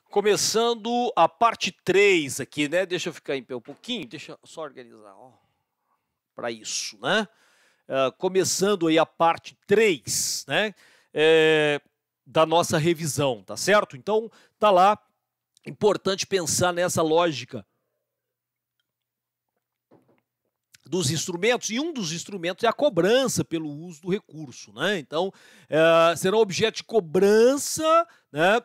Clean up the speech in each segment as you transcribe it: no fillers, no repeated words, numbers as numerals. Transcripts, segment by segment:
Começando a parte 3 aqui, né? Deixa eu ficar em pé um pouquinho, deixa eu só organizar, ó, para isso, né? Começando aí a parte 3, né? Da nossa revisão, tá certo? Então, tá lá, importante pensar nessa lógica dos instrumentos, e um dos instrumentos é a cobrança pelo uso do recurso, né? Então, será objeto de cobrança, né?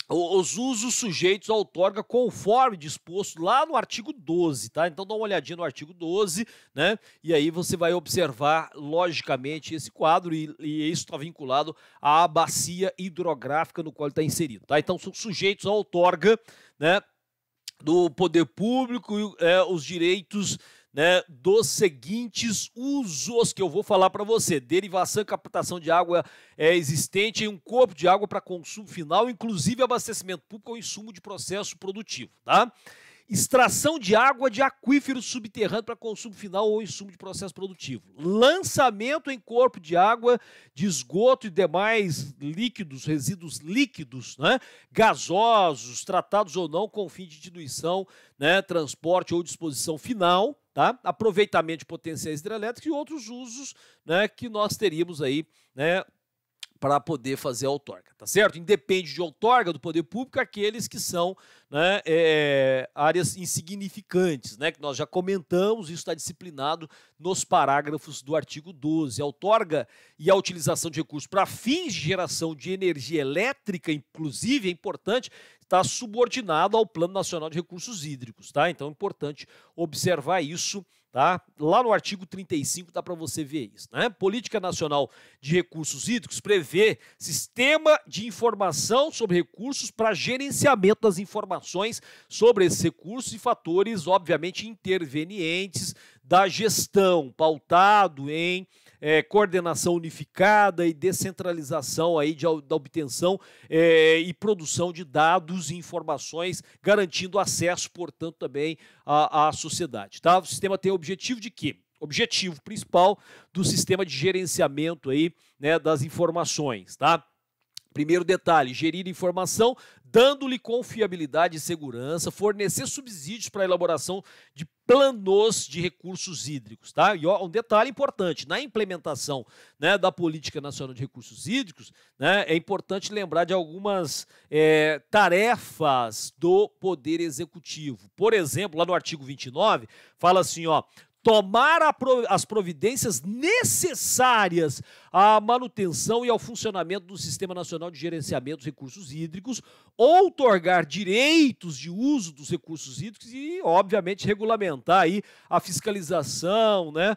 Os usos sujeitos à outorga conforme disposto lá no artigo 12, tá? Então dá uma olhadinha no artigo 12, né? E aí você vai observar logicamente esse quadro e isso está vinculado à bacia hidrográfica no qual ele está inserido, tá? Então são sujeitos à outorga, né, do poder público, os direitos, né, dos seguintes usos que eu vou falar para você: derivação e captação de água existente em um corpo de água para consumo final, inclusive abastecimento público ou insumo de processo produtivo, tá? Extração de água de aquíferos subterrâneos para consumo final ou insumo de processo produtivo. Lançamento em corpo de água de esgoto e demais líquidos, resíduos líquidos, né, gasosos, tratados ou não com fim de diluição, né, transporte ou disposição final, tá? Aproveitamento de potenciais hidrelétricos e outros usos, né, que nós teríamos aí, né, para poder fazer a outorga, tá certo? Independe de outorga do poder público aqueles que são, né, áreas insignificantes, né, que nós já comentamos, isso está disciplinado nos parágrafos do artigo 12. A outorga e a utilização de recursos para fins de geração de energia elétrica, inclusive, é importante, está subordinado ao Plano Nacional de Recursos Hídricos, tá? Então é importante observar isso, tá? Lá no artigo 35 dá para você ver isso, né? Política Nacional de Recursos Hídricos prevê sistema de informação sobre recursos para gerenciamento das informações sobre esses recursos e fatores, obviamente, intervenientes da gestão, pautado em coordenação unificada e descentralização aí da obtenção e produção de dados e informações, garantindo acesso, portanto, também à sociedade, tá? O sistema tem o objetivo de quê? Objetivo principal do sistema de gerenciamento aí, né, das informações, tá? Primeiro detalhe: gerir informação, dando-lhe confiabilidade e segurança, fornecer subsídios para a elaboração de planos de recursos hídricos, tá? E ó, um detalhe importante: na implementação, né, da Política Nacional de Recursos Hídricos, né, é importante lembrar de algumas tarefas do Poder Executivo. Por exemplo, lá no artigo 29, fala assim, ó: tomar as providências necessárias à manutenção e ao funcionamento do Sistema Nacional de Gerenciamento dos Recursos Hídricos, outorgar direitos de uso dos recursos hídricos e, obviamente, regulamentar aí a fiscalização, né,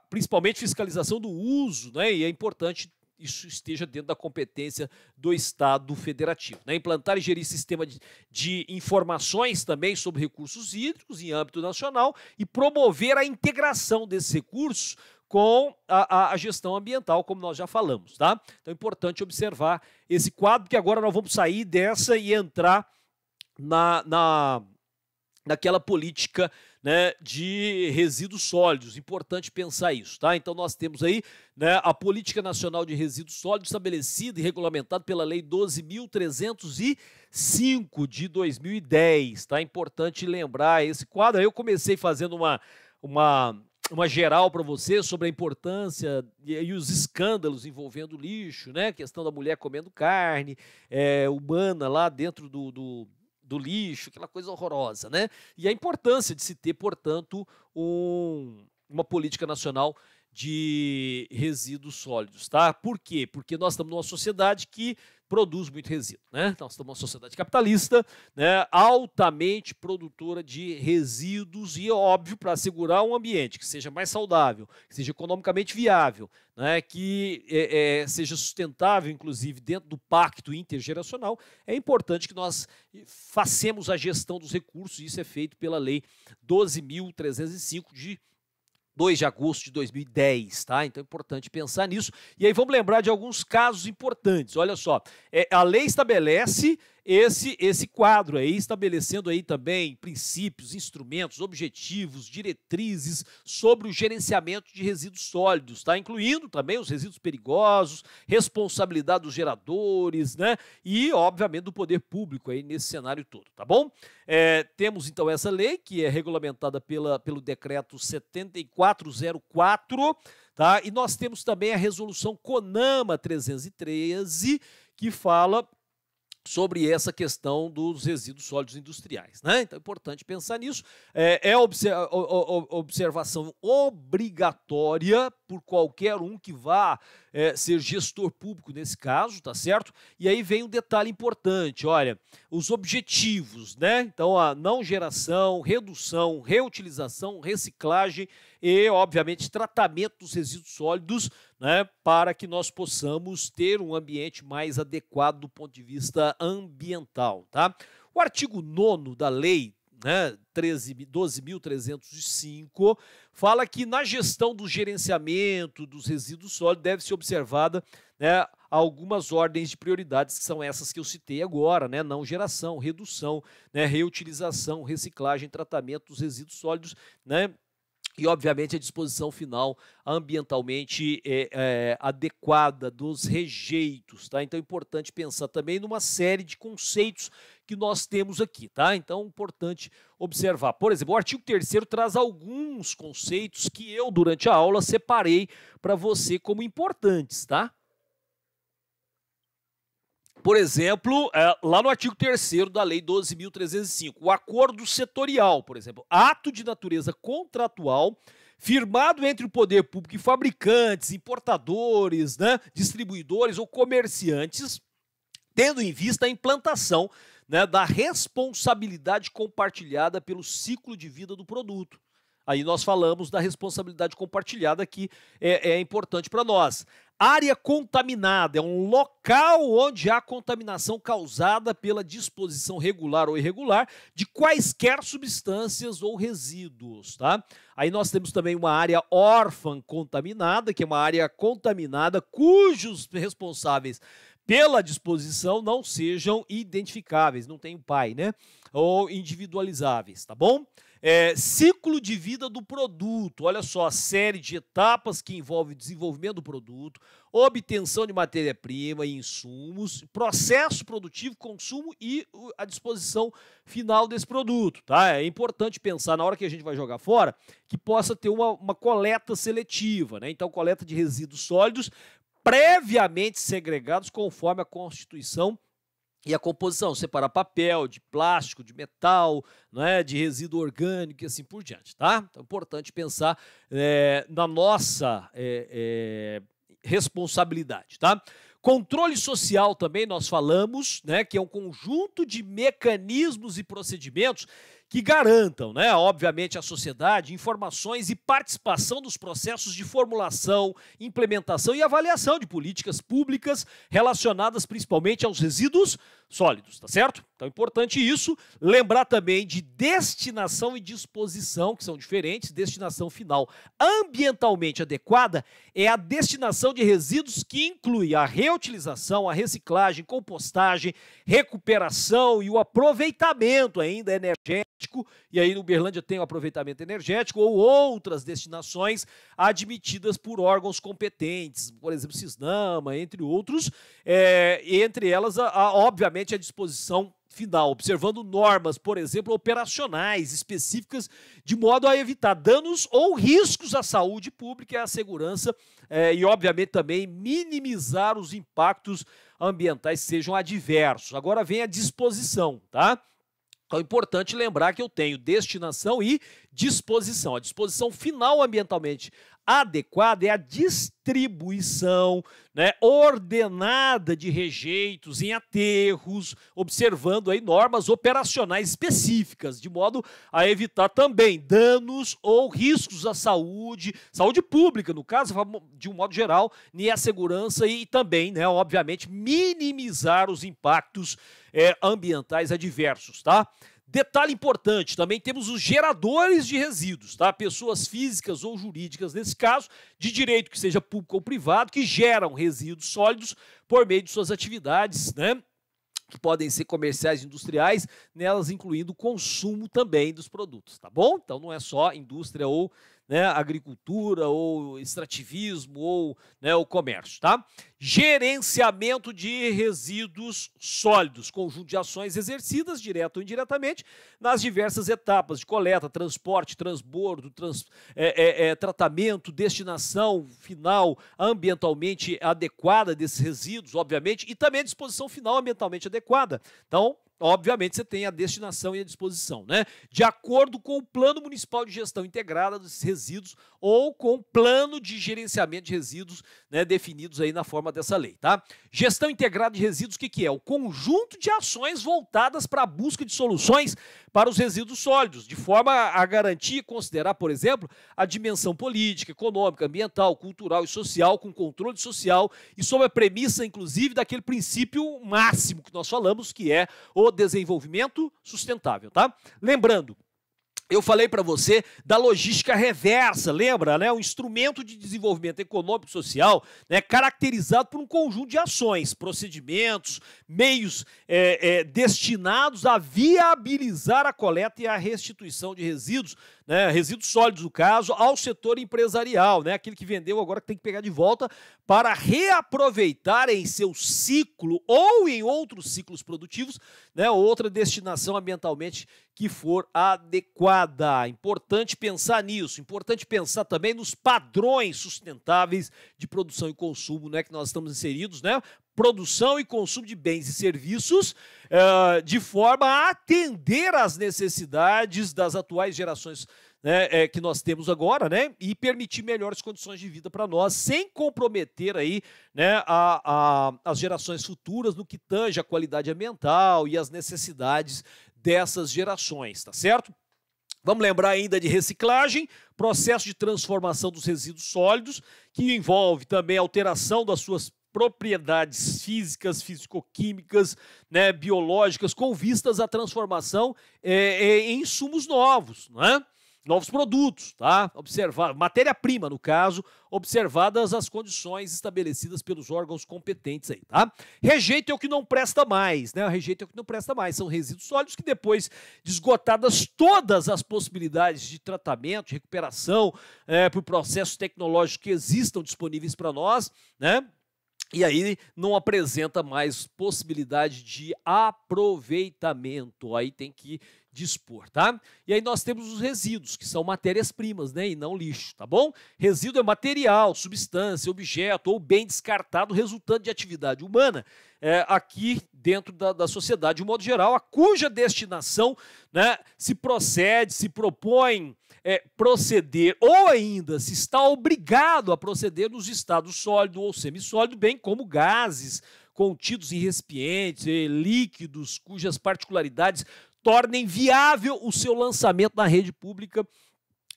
principalmente fiscalização do uso, né, e é importante isso esteja dentro da competência do Estado federativo, né? Implantar e gerir sistema de informações também sobre recursos hídricos em âmbito nacional e promover a integração desses recursos com a gestão ambiental, como nós já falamos, tá? Então é importante observar esse quadro, que agora nós vamos sair dessa e entrar naquela política, né, de resíduos sólidos. Importante pensar isso, tá? Então nós temos aí, né, a Política Nacional de Resíduos Sólidos estabelecida e regulamentada pela Lei 12.305 de 2010, tá? Importante lembrar esse quadro. Aí eu comecei fazendo uma geral para você sobre a importância e os escândalos envolvendo lixo, né? A questão da mulher comendo carne humana lá dentro do lixo, aquela coisa horrorosa, né? E a importância de se ter, portanto, uma política nacional de resíduos sólidos, tá? Por quê? Porque nós estamos numa sociedade que produz muito resíduo, né? Nós estamos numa sociedade capitalista, né, altamente produtora de resíduos e, óbvio, para assegurar um ambiente que seja mais saudável, que seja economicamente viável, né, que seja sustentável, inclusive, dentro do pacto intergeracional, é importante que nós façamos a gestão dos recursos, e isso é feito pela Lei 12.305 de 2 de agosto de 2010, tá? Então é importante pensar nisso. E aí vamos lembrar de alguns casos importantes. Olha só, a lei estabelece esse quadro aí, estabelecendo aí também princípios, instrumentos, objetivos, diretrizes sobre o gerenciamento de resíduos sólidos, tá? Incluindo também os resíduos perigosos, responsabilidade dos geradores, né? E, obviamente, do poder público aí nesse cenário todo, tá bom? Temos, então, essa lei que é regulamentada pelo decreto 7404, tá? E nós temos também a resolução CONAMA 313, que fala sobre essa questão dos resíduos sólidos industriais, né? Então é importante pensar nisso. Observação obrigatória por qualquer um que vá ser gestor público nesse caso, tá certo? E aí vem um detalhe importante, olha, os objetivos, né? Então a não geração, redução, reutilização, reciclagem e, obviamente, tratamento dos resíduos sólidos, né, para que nós possamos ter um ambiente mais adequado do ponto de vista ambiental, tá? O artigo 9º da lei, né, 12.305, fala que na gestão do gerenciamento dos resíduos sólidos deve ser observada, né, algumas ordens de prioridades, que são essas que eu citei agora, né? Não geração, redução, né, reutilização, reciclagem, tratamento dos resíduos sólidos, né? E, obviamente, a disposição final ambientalmente adequada dos rejeitos, tá? Então, é importante pensar também numa série de conceitos que nós temos aqui, tá? Então, é importante observar. Por exemplo, o artigo 3º traz alguns conceitos que eu, durante a aula, separei para você como importantes, tá? Por exemplo, lá no artigo 3º da Lei 12.305, o acordo setorial, por exemplo, ato de natureza contratual firmado entre o poder público e fabricantes, importadores, né, distribuidores ou comerciantes, tendo em vista a implantação, né, da responsabilidade compartilhada pelo ciclo de vida do produto. Aí nós falamos da responsabilidade compartilhada, que é importante para nós. Área contaminada é um local onde há contaminação causada pela disposição regular ou irregular de quaisquer substâncias ou resíduos, tá? Aí nós temos também uma área órfã contaminada, que é uma área contaminada cujos responsáveis pela disposição não sejam identificáveis, não tem pai, né? Ou individualizáveis, tá bom? Ciclo de vida do produto, olha só, a série de etapas que envolve o desenvolvimento do produto, obtenção de matéria-prima e insumos, processo produtivo, consumo e a disposição final desse produto, tá? É importante pensar, na hora que a gente vai jogar fora, que possa ter uma coleta seletiva, né? Então, coleta de resíduos sólidos previamente segregados conforme a Constituição e a composição, separar papel, de plástico, de metal, né, de resíduo orgânico e assim por diante, tá? Então é importante pensar na nossa responsabilidade, tá? Controle social também nós falamos, né, que é um conjunto de mecanismos e procedimentos que garantam, né, obviamente, à sociedade informações e participação dos processos de formulação, implementação e avaliação de políticas públicas relacionadas principalmente aos resíduos sólidos, tá certo? Então é importante isso. Lembrar também de destinação e disposição, que são diferentes. Destinação final ambientalmente adequada é a destinação de resíduos que inclui a reutilização, a reciclagem, compostagem, recuperação e o aproveitamento ainda energético, e aí no Uberlândia tem o aproveitamento energético ou outras destinações admitidas por órgãos competentes, por exemplo, Cisnama, entre outros, entre elas, obviamente, a disposição final, observando normas, por exemplo, operacionais específicas, de modo a evitar danos ou riscos à saúde pública e à segurança, e, obviamente, também minimizar os impactos ambientais que sejam adversos. Agora vem a disposição, tá? Então é importante lembrar que eu tenho destinação e disposição. A disposição final ambientalmente adequada é a distribuição, né, ordenada de rejeitos em aterros, observando aí normas operacionais específicas, de modo a evitar também danos ou riscos à saúde pública, no caso, de um modo geral, e a segurança e também, né, obviamente, minimizar os impactos ambientais adversos, tá? Detalhe importante, também temos os geradores de resíduos, tá? Pessoas físicas ou jurídicas, nesse caso, de direito que seja público ou privado, que geram resíduos sólidos por meio de suas atividades, né? que podem ser comerciais e industriais, nelas incluindo o consumo também dos produtos, tá bom? Então não é só indústria ou, né, agricultura ou extrativismo ou, né, o comércio, tá? Gerenciamento de resíduos sólidos, conjunto de ações exercidas, direto ou indiretamente, nas diversas etapas de coleta, transporte, transbordo, tratamento, destinação final ambientalmente adequada desses resíduos, obviamente, e também a disposição final ambientalmente adequada. Então, obviamente, você tem a destinação e a disposição, né? De acordo com o Plano Municipal de Gestão Integrada dos Resíduos ou com o Plano de Gerenciamento de Resíduos, né, definidos aí na forma dessa lei, tá? Gestão integrada de resíduos, o que é? O conjunto de ações voltadas para a busca de soluções para os resíduos sólidos, de forma a garantir e considerar, por exemplo, a dimensão política, econômica, ambiental, cultural e social, com controle social e sob a premissa, inclusive, daquele princípio máximo que nós falamos, que é o desenvolvimento sustentável, tá? Lembrando, eu falei para você da logística reversa, lembra, né? Um instrumento de desenvolvimento econômico e social, né, caracterizado por um conjunto de ações, procedimentos, meios destinados a viabilizar a coleta e a restituição de resíduos, né, resíduos sólidos, no caso, ao setor empresarial, né, aquele que vendeu agora que tem que pegar de volta para reaproveitar em seu ciclo ou em outros ciclos produtivos, né, outra destinação ambientalmente que for adequada. Importante pensar nisso, importante pensar também nos padrões sustentáveis de produção e consumo, né, que nós estamos inseridos, né? Produção e consumo de bens e serviços de forma a atender às necessidades das atuais gerações, né, que nós temos agora, né, e permitir melhores condições de vida para nós, sem comprometer aí, né, as gerações futuras no que tange a qualidade ambiental e as necessidades dessas gerações, tá certo? Vamos lembrar ainda de reciclagem, processo de transformação dos resíduos sólidos, que envolve também a alteração das suas propriedades físicas, físico-químicas, né, biológicas, com vistas à transformação em insumos novos, né? Novos produtos, tá? Matéria-prima, no caso, observadas as condições estabelecidas pelos órgãos competentes aí, tá? Rejeito é o que não presta mais, né? Rejeito é o que não presta mais. São resíduos sólidos que depois de esgotadas todas as possibilidades de tratamento, de recuperação, por processos tecnológicos que existam disponíveis para nós, né? E aí não apresenta mais possibilidade de aproveitamento. Aí tem que dispor, tá? E aí nós temos os resíduos, que são matérias-primas, né? E não lixo, tá bom? Resíduo é material, substância, objeto ou bem descartado resultante de atividade humana aqui dentro da sociedade de um modo geral, a cuja destinação, né, se propõe proceder ou ainda se está obrigado a proceder nos estados sólido ou semissólido, bem como gases contidos em recipientes, líquidos, cujas particularidades tornem viável o seu lançamento na rede pública,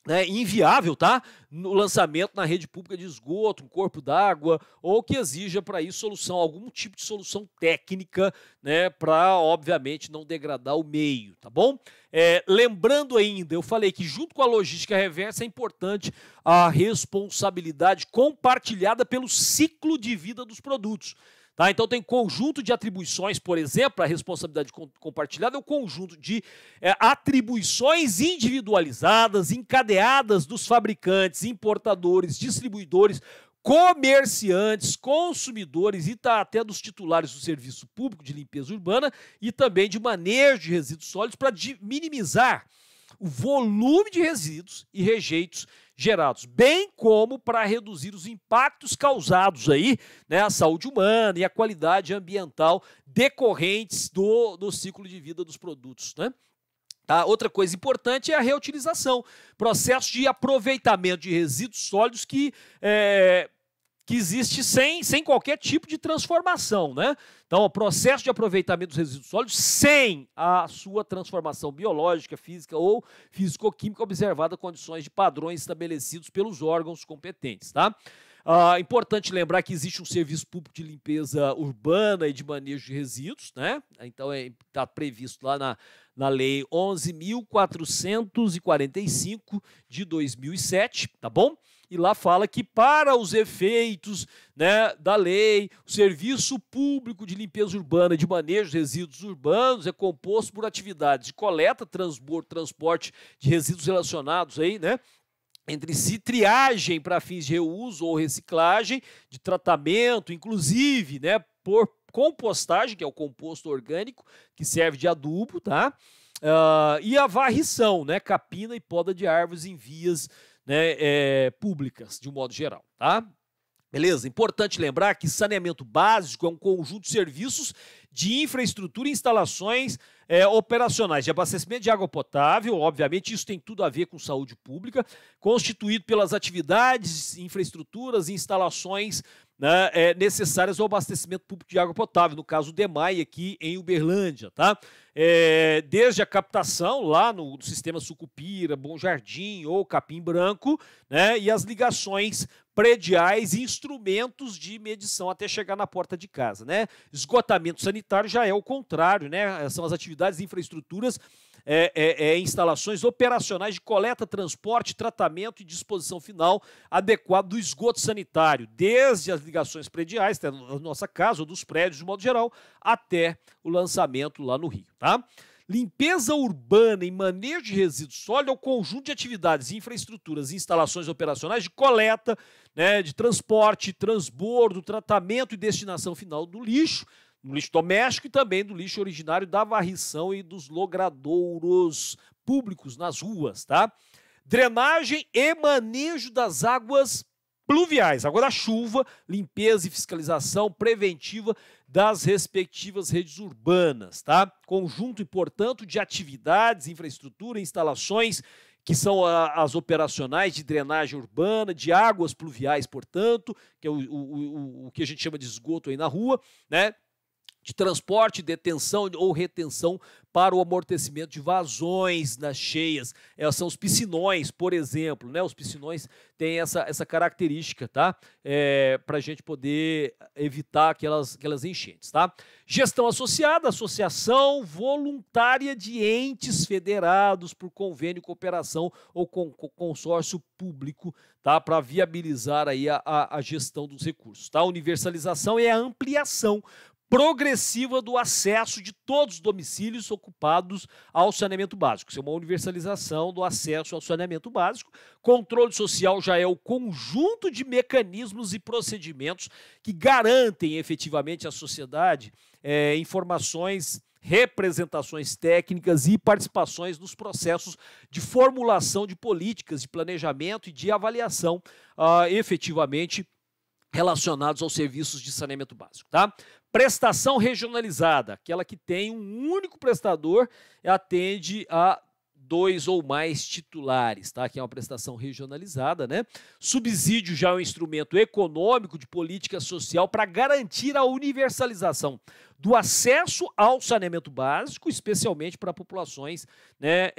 né, inviável, tá? No lançamento na rede pública de esgoto, um corpo d'água, ou que exija para isso algum tipo de solução técnica, né, para, obviamente, não degradar o meio, tá bom? Lembrando ainda, eu falei que junto com a logística reversa é importante a responsabilidade compartilhada pelo ciclo de vida dos produtos. Tá? Então tem conjunto de atribuições, por exemplo, a responsabilidade compartilhada é o conjunto de atribuições individualizadas, encadeadas dos fabricantes, importadores, distribuidores, comerciantes, consumidores e até dos titulares do serviço público de limpeza urbana e também de manejo de resíduos sólidos para minimizar o volume de resíduos e rejeitos gerados, bem como para reduzir os impactos causados aí, né, à saúde humana e à qualidade ambiental decorrentes do ciclo de vida dos produtos, né? Tá? Outra coisa importante é a reutilização, processo de aproveitamento de resíduos sólidos que existe sem qualquer tipo de transformação, né? Então, o processo de aproveitamento dos resíduos sólidos sem a sua transformação biológica, física ou físico-química observada condições de padrões estabelecidos pelos órgãos competentes, tá? Importante lembrar que existe um serviço público de limpeza urbana e de manejo de resíduos, né? Então, está previsto lá na Lei 11.445 de 2007, tá bom? E lá fala que para os efeitos, né, da lei, o serviço público de limpeza urbana e de manejo de resíduos urbanos é composto por atividades de coleta, transbordo, transporte de resíduos relacionados aí, né, entre si, triagem para fins de reuso ou reciclagem, de tratamento, inclusive, né, por compostagem, que é o composto orgânico, que serve de adubo, tá? E a varrição, né, capina e poda de árvores em vias, né, públicas, de um modo geral, tá? Beleza? Importante lembrar que saneamento básico é um conjunto de serviços de infraestrutura e instalações operacionais de abastecimento de água potável, obviamente isso tem tudo a ver com saúde pública, constituído pelas atividades, infraestruturas e instalações, né, necessárias ao abastecimento público de água potável, no caso do DEMAI aqui em Uberlândia, tá? Desde a captação lá no sistema Sucupira, Bom Jardim ou Capim Branco, né, e as ligações prediais e instrumentos de medição até chegar na porta de casa, né? Esgotamento sanitário já é o contrário, né? São as atividades de infraestruturas, instalações operacionais de coleta, transporte, tratamento e disposição final adequado do esgoto sanitário, desde as ligações prediais, da nossa casa ou dos prédios de modo geral, até o lançamento lá no Rio, tá? Limpeza urbana e manejo de resíduos sólidos é o conjunto de atividades, infraestruturas e instalações operacionais de coleta, né, de transporte, transbordo, tratamento e destinação final do lixo, no lixo doméstico e também do lixo originário da varrição e dos logradouros públicos nas ruas, tá? Drenagem e manejo das águas pluviais, água da chuva, limpeza e fiscalização preventiva das respectivas redes urbanas, tá? Conjunto, portanto, de atividades, infraestrutura, instalações que são as operacionais de drenagem urbana, de águas pluviais, portanto, que é o que a gente chama de esgoto aí na rua, né? De transporte, detenção ou retenção para o amortecimento de vazões nas cheias. São os piscinões, por exemplo, né? Os piscinões têm essa característica, tá? Para a gente poder evitar aquelas enchentes, tá? Gestão associada, associação voluntária de entes federados por convênio, cooperação ou consórcio público, tá? Para viabilizar aí a gestão dos recursos, tá? Universalização é a ampliação progressiva do acesso de todos os domicílios ocupados ao saneamento básico. Isso é uma universalização do acesso ao saneamento básico. Controle social já é o conjunto de mecanismos e procedimentos que garantem efetivamente à sociedade informações, representações técnicas e participações nos processos de formulação de políticas de planejamento e de avaliação efetivamente relacionados aos serviços de saneamento básico, tá? Prestação regionalizada, aquela que tem um único prestador e atende a 2 ou mais titulares, tá? Que é uma prestação regionalizada, né? Subsídio já é um instrumento econômico de política social para garantir a universalização do acesso ao saneamento básico, especialmente para populações, né,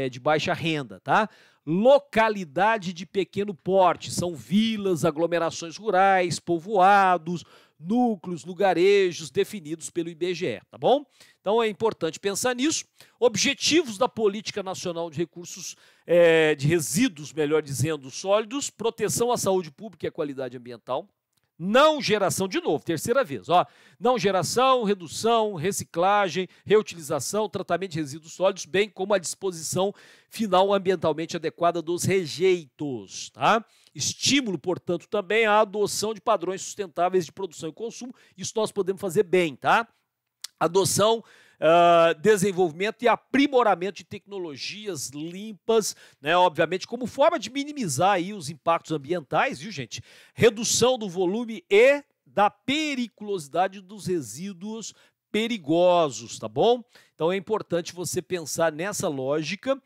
de baixa renda, tá? Localidade de pequeno porte, são vilas, aglomerações rurais, povoados, núcleos, lugarejos definidos pelo IBGE, tá bom? Então é importante pensar nisso. Objetivos da Política Nacional de Recursos, de Resíduos, melhor dizendo, sólidos, proteção à saúde pública e à qualidade ambiental, não geração, de novo, terceira vez, ó, não geração, redução, reciclagem, reutilização, tratamento de resíduos sólidos, bem como a disposição final ambientalmente adequada dos rejeitos, tá? Estímulo, portanto, também à adoção de padrões sustentáveis de produção e consumo, isso nós podemos fazer bem, tá? Adoção, desenvolvimento e aprimoramento de tecnologias limpas, né, obviamente, como forma de minimizar aí os impactos ambientais, viu, gente? Redução do volume e da periculosidade dos resíduos perigosos, tá bom? Então é importante você pensar nessa lógica,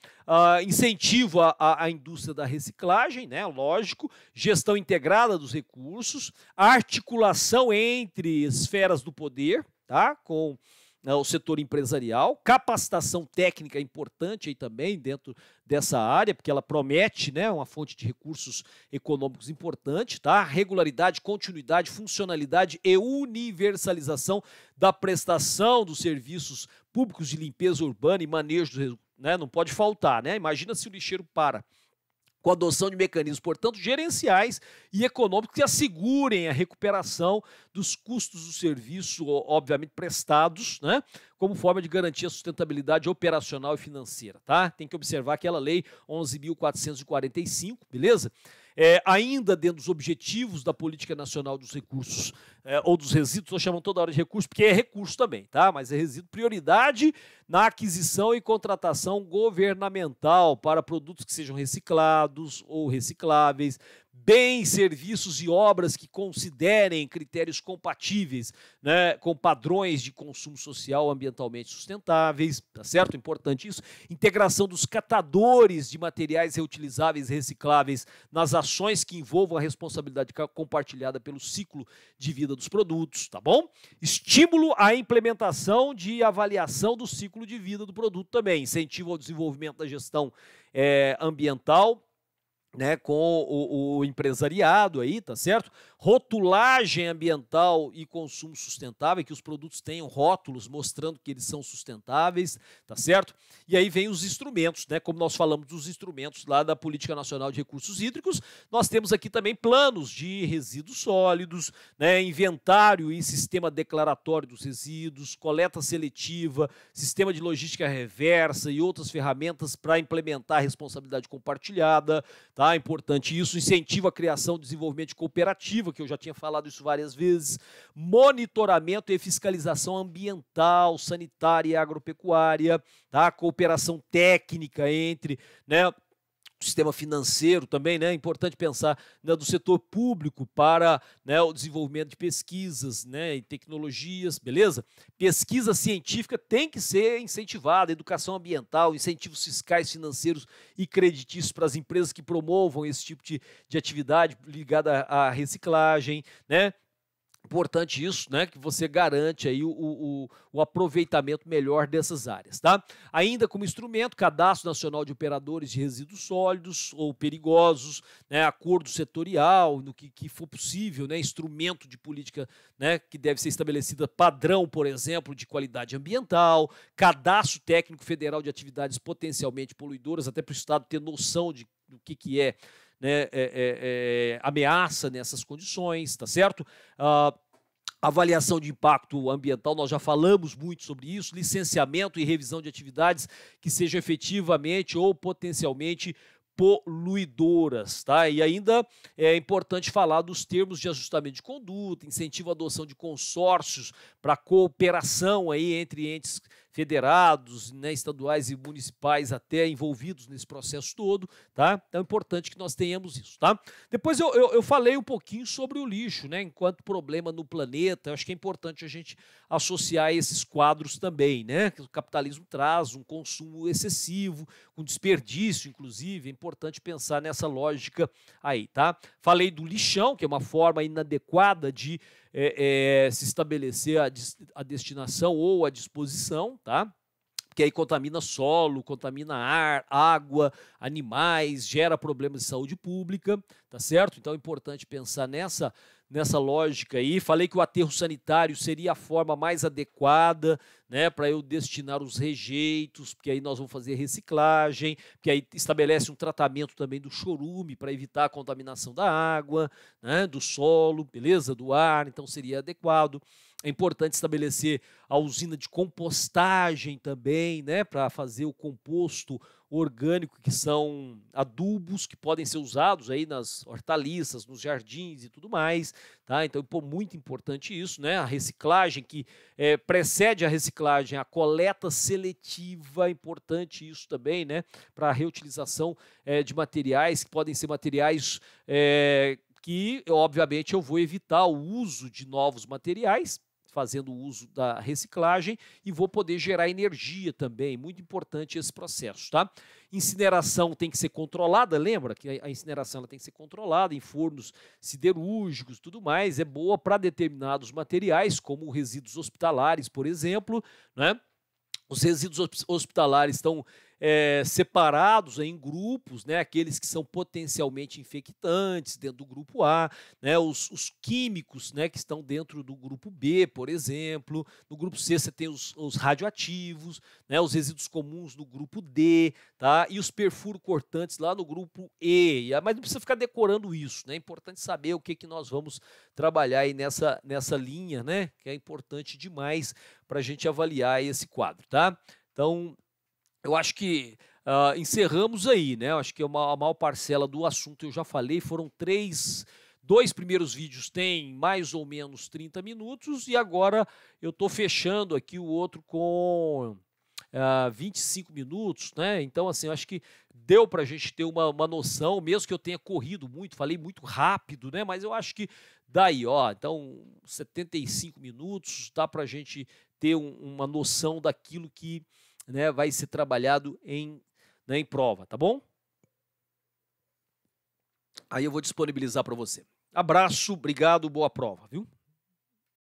incentivo à indústria da reciclagem, né? Lógico, gestão integrada dos recursos, articulação entre esferas do poder, tá? Com o setor empresarial, capacitação técnica importante aí também dentro dessa área, porque ela promete, né, uma fonte de recursos econômicos importante, tá? Regularidade, continuidade, funcionalidade e universalização da prestação dos serviços públicos de limpeza urbana e manejo, né? Não pode faltar, né? Imagina se o lixeiro para com a adoção de mecanismos, portanto, gerenciais e econômicos que assegurem a recuperação dos custos do serviço, obviamente, prestados, né, como forma de garantir a sustentabilidade operacional e financeira, tá? Tem que observar aquela lei 11.445, beleza? Ainda dentro dos objetivos da Política Nacional dos Recursos ou dos resíduos, nós chamamos toda hora de recurso, porque é recurso também, tá? Mas é resíduo, prioridade na aquisição e contratação governamental para produtos que sejam reciclados ou recicláveis, bens, serviços e obras que considerem critérios compatíveis, né, com padrões de consumo social ambientalmente sustentáveis, tá certo? Importante isso. Integração dos catadores de materiais reutilizáveis e recicláveis nas ações que envolvam a responsabilidade compartilhada pelo ciclo de vida dos produtos, tá bom? Estímulo à implementação de avaliação do ciclo de vida do produto também, incentivo ao desenvolvimento da gestão ambiental, né, com o empresariado aí, tá certo? Rotulagem ambiental e consumo sustentável, que os produtos tenham rótulos mostrando que eles são sustentáveis, tá certo? E aí vem os instrumentos, né? Como nós falamos dos instrumentos lá da Política Nacional de Recursos Hídricos, nós temos aqui também planos de resíduos sólidos, né, inventário e sistema declaratório dos resíduos, coleta seletiva, sistema de logística reversa e outras ferramentas para implementar a responsabilidade compartilhada, tá? Importante isso, incentiva a criação e desenvolvimento de cooperativa, que eu já tinha falado isso várias vezes, monitoramento e fiscalização ambiental, sanitária e agropecuária, tá? Cooperação técnica entre, né, o sistema financeiro também, né? É importante pensar, né, do setor público para, né, o desenvolvimento de pesquisas, né, e tecnologias, beleza? Pesquisa científica tem que ser incentivada, educação ambiental, incentivos fiscais, financeiros e creditícios para as empresas que promovam esse tipo de atividade ligada à reciclagem, né? Importante isso, né, que você garante aí o aproveitamento melhor dessas áreas, tá? Ainda como instrumento, Cadastro Nacional de Operadores de Resíduos Sólidos ou Perigosos, né, acordo setorial, no que for possível, né, instrumento de política, né, que deve ser estabelecida padrão, por exemplo, de qualidade ambiental, Cadastro Técnico Federal de Atividades Potencialmente Poluidoras, até para o Estado ter noção do que é, né, ameaça nessas condições, tá certo? Avaliação de impacto ambiental, nós já falamos muito sobre isso, licenciamento e revisão de atividades que sejam efetivamente ou potencialmente poluidoras, tá? E ainda é importante falar dos termos de ajustamento de conduta, incentivo à adoção de consórcios para cooperação aí entre entes federados, né, estaduais e municipais até envolvidos nesse processo todo, tá? Então é importante que nós tenhamos isso, tá? Depois eu falei um pouquinho sobre o lixo, né, enquanto problema no planeta. Eu acho que é importante a gente associar esses quadros também, né? Que o capitalismo traz um consumo excessivo, um desperdício, inclusive. É importante pensar nessa lógica aí, tá? Falei do lixão, que é uma forma inadequada de se estabelecer a destinação ou a disposição, tá? Que aí contamina solo, contamina ar, água, animais, gera problemas de saúde pública, tá certo? Então é importante pensar nessa lógica aí. Falei que o aterro sanitário seria a forma mais adequada, né, para eu destinar os rejeitos, porque aí nós vamos fazer reciclagem, porque aí estabelece um tratamento também do chorume para evitar a contaminação da água, né, do solo, beleza? Do ar, então seria adequado. É importante estabelecer a usina de compostagem também, né, para fazer o composto orgânico, que são adubos que podem ser usados aí nas hortaliças, nos jardins e tudo mais, tá? Então, muito importante isso, né? A reciclagem que precede a reciclagem, a coleta seletiva, importante isso também, né? Para a reutilização de materiais que podem ser materiais que, obviamente, eu vou evitar o uso de novos materiais, fazendo uso da reciclagem, e vou poder gerar energia também, muito importante esse processo, tá? Incineração tem que ser controlada, lembra que a incineração ela tem que ser controlada em fornos siderúrgicos e tudo mais, é boa para determinados materiais, como resíduos hospitalares, por exemplo, né? Os resíduos hospitalares estão separados em grupos, né? Aqueles que são potencialmente infectantes dentro do grupo A, né? Os químicos, né? Que estão dentro do grupo B, por exemplo. No grupo C você tem os radioativos, né? Os resíduos comuns no grupo D, tá? E os perfuro-cortantes lá no grupo E. Mas não precisa ficar decorando isso, né? É importante saber o que nós vamos trabalhar aí nessa linha, né? Que é importante demais para a gente avaliar esse quadro, tá? Então, eu acho que encerramos aí, né? Eu acho que a maior parcela do assunto eu já falei, foram dois primeiros vídeos têm mais ou menos 30 minutos e agora eu estou fechando aqui o outro com 25 minutos, né? Então, assim, eu acho que deu para a gente ter uma noção, mesmo que eu tenha corrido muito, falei muito rápido, né? Mas eu acho que daí, ó, então 75 minutos dá para a gente ter uma noção daquilo que, né, vai ser trabalhado em prova, tá bom? Aí eu vou disponibilizar para você. Abraço, obrigado, boa prova, viu?